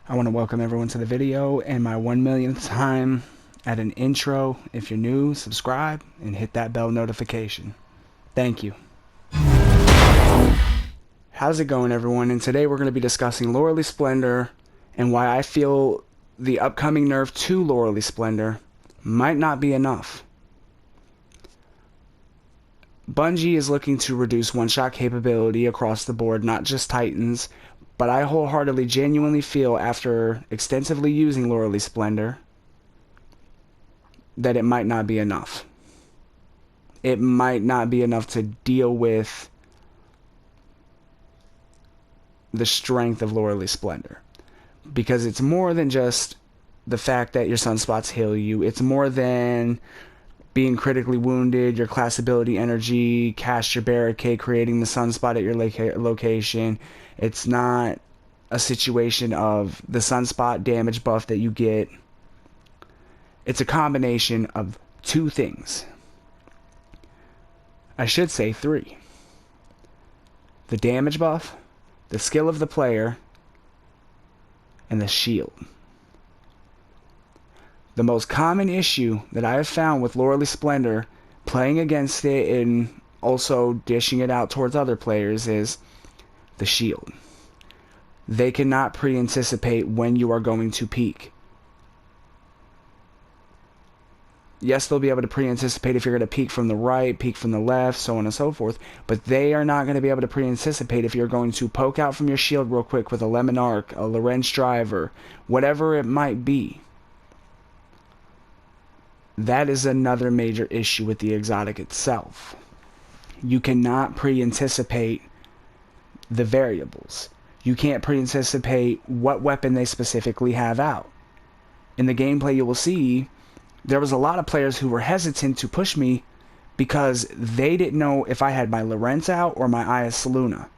I want to welcome everyone to the video and my 1 millionth time at an intro. If you're new, subscribe and hit that bell notification. Thank you. How's it going, everyone? And today we're going to be discussing Lorely Splendor and why I feel the upcoming nerf to Lorely Splendor might not be enough. Bungie is looking to reduce one-shot capability across the board, not just Titans, but I wholeheartedly, genuinely feel after extensively using Lorely Splendor that it might not be enough. It might not be enough to deal with the strength of Lorely Splendor, because it's more than just the fact that your sunspots heal you. It's more than being critically wounded, your class ability energy, cast your barricade, creating the sunspot at your location. It's not a situation of the sunspot damage buff that you get. It's a combination of two things. I should say three. The damage buff, the skill of the player, and the shield. The most common issue that I have found with Lorely Splendor, playing against it and also dishing it out towards other players, is the shield. They cannot pre-anticipate when you are going to peak. Yes, they'll be able to pre-anticipate if you're going to peek from the right, peek from the left, so on and so forth, but they are not going to be able to pre-anticipate if you're going to poke out from your shield real quick with a Lemon Arc, a Lorenz Driver, whatever it might be. That is another major issue with the exotic itself. You cannot pre-anticipate the variables. You can't pre-anticipate what weapon they specifically have out. In the gameplay you will see, there was a lot of players who were hesitant to push me because they didn't know if I had my Lorenz out or my IS Luna.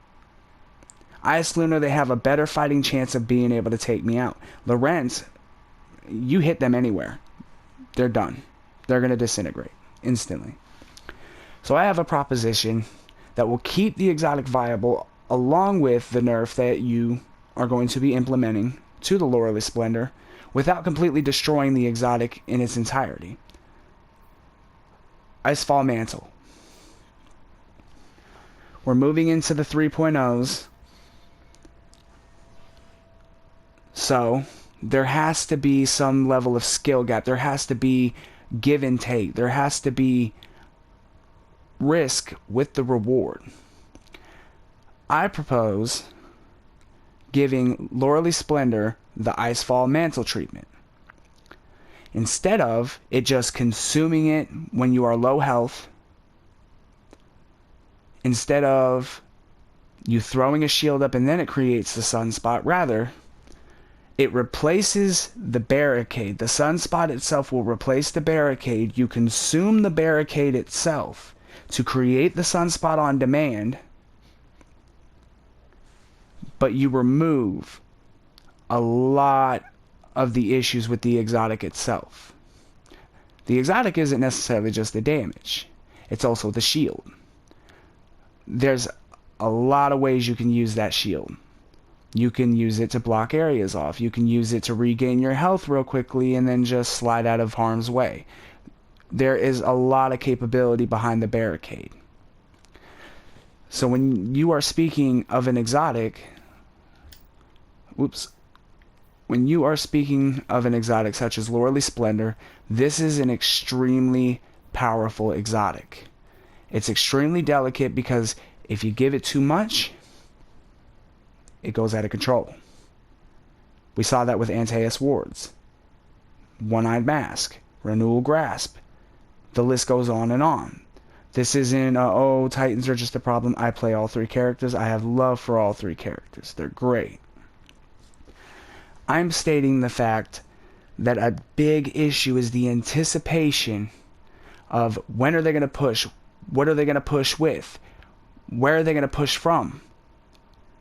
IS Luna, they have a better fighting chance of being able to take me out. Lorenz, you hit them anywhere, they're done. They're going to disintegrate instantly. So I have a proposition that will keep the exotic viable, along with the nerf that you are going to be implementing to the Lorely Splendor, without completely destroying the exotic in its entirety. Icefall Mantle. We're moving into the 3.0s. So there has to be some level of skill gap. There has to be give and take. There has to be risk with the reward. I propose giving Lorely Splendor the Icefall Mantle treatment. Instead of it just consuming it when you are low health, instead of you throwing a shield up and then it creates the sunspot, rather it replaces the barricade. The sunspot itself will replace the barricade. You consume the barricade itself to create the sunspot on demand, but you remove a lot of the issues with the exotic itself. The exotic isn't necessarily just the damage, it's also the shield. There's a lot of ways you can use that shield. You can use it to block areas off. You can use it to regain your health real quickly and then just slide out of harm's way. There is a lot of capability behind the barricade. So when you are speaking of an exotic, when you are speaking of an exotic such as Lorely Splendor, this is an extremely powerful exotic. It's extremely delicate because if you give it too much, it goes out of control. We saw that with Antaeus Wards, One-Eyed Mask, Renewal Grasp. The list goes on and on. This isn't, oh, Titans are just a problem. I play all three characters. I have love for all three characters. They're great. I'm stating the fact that a big issue is the anticipation of when are they going to push, what are they going to push with, where are they going to push from.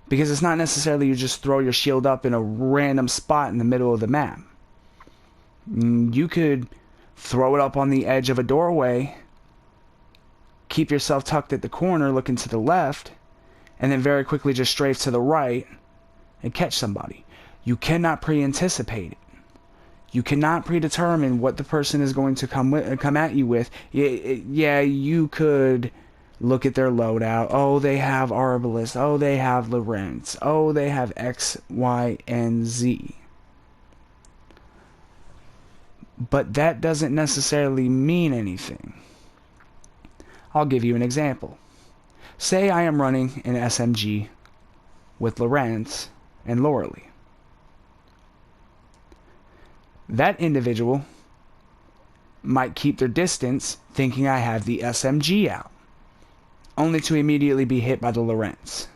Because it's not necessarily you just throw your shield up in a random spot in the middle of the map. You could throw it up on the edge of a doorway, keep yourself tucked at the corner looking to the left, and then very quickly just strafe to the right and catch somebody. You cannot pre-anticipate it. You cannot predetermine what the person is going to come at you with. Yeah, you could look at their loadout. Oh, they have Arbalest. Oh, they have Lorentz. Oh, they have X, Y, and Z. But that doesn't necessarily mean anything. I'll give you an example. Say I am running an SMG with Lorentz and Lorely. That individual might keep their distance thinking I have the SMG out, only to immediately be hit by the Lorentz.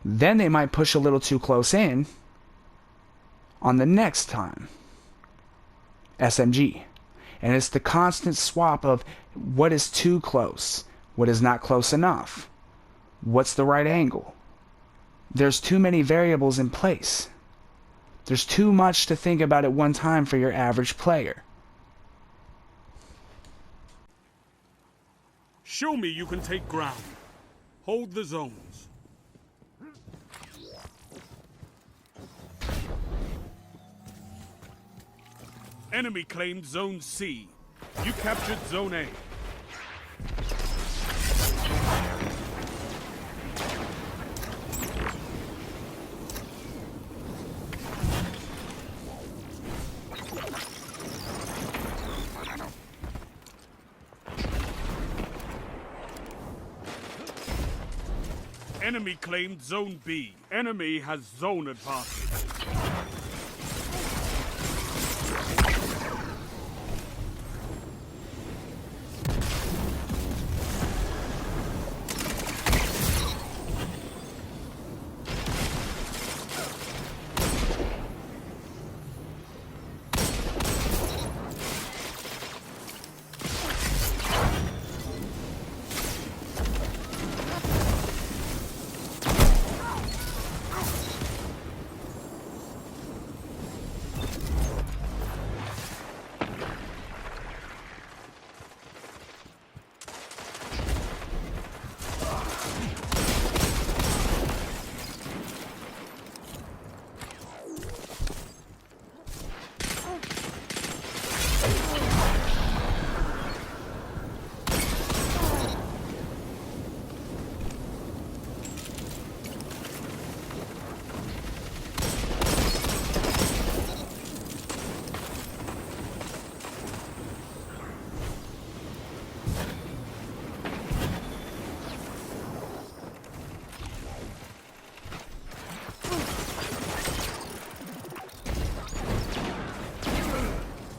Then they might push a little too close in on the next time. SMG. And it's the constant swap of what is too close, what is not close enough, what's the right angle. There's too many variables in place. There's too much to think about at one time for your average player. Show me you can take ground. Hold the zones. Enemy claimed Zone C. You captured Zone A. Enemy claimed Zone B. Enemy has zone advantage.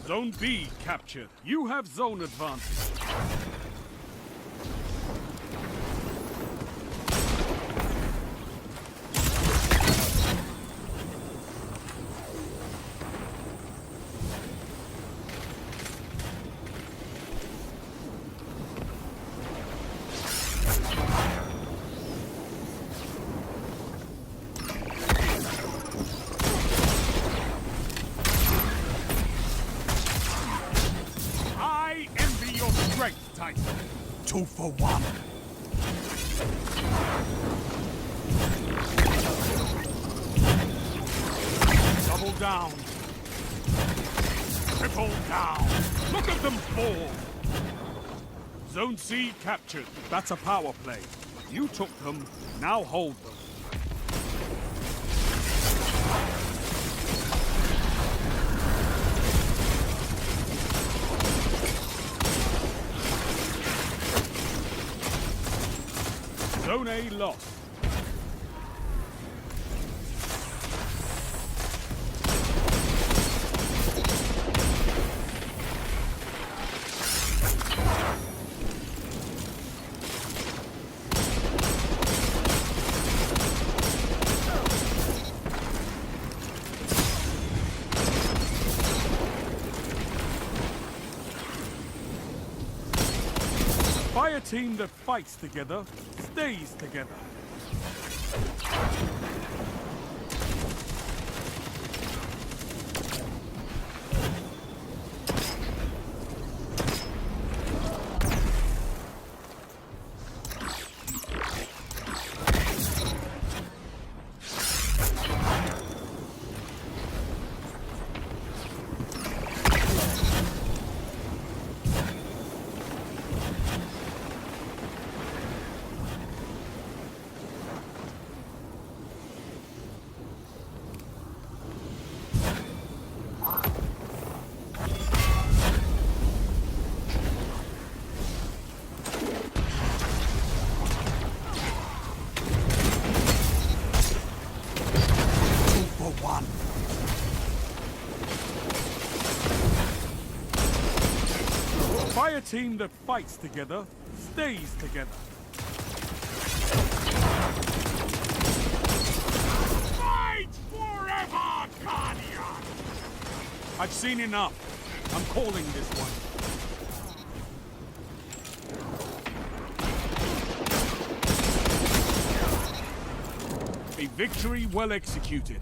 Zone B captured. You have zone advantage. Strength, Titan. 2 for 1. Double down. Triple down. Look at them fall. Zone C captured. That's a power play. You took them. Now hold them. Zone A lost. Fire team that fights together stays together. A team that fights together stays together. Fight forever, Guardian! I've seen enough. I'm calling this one. A victory well executed.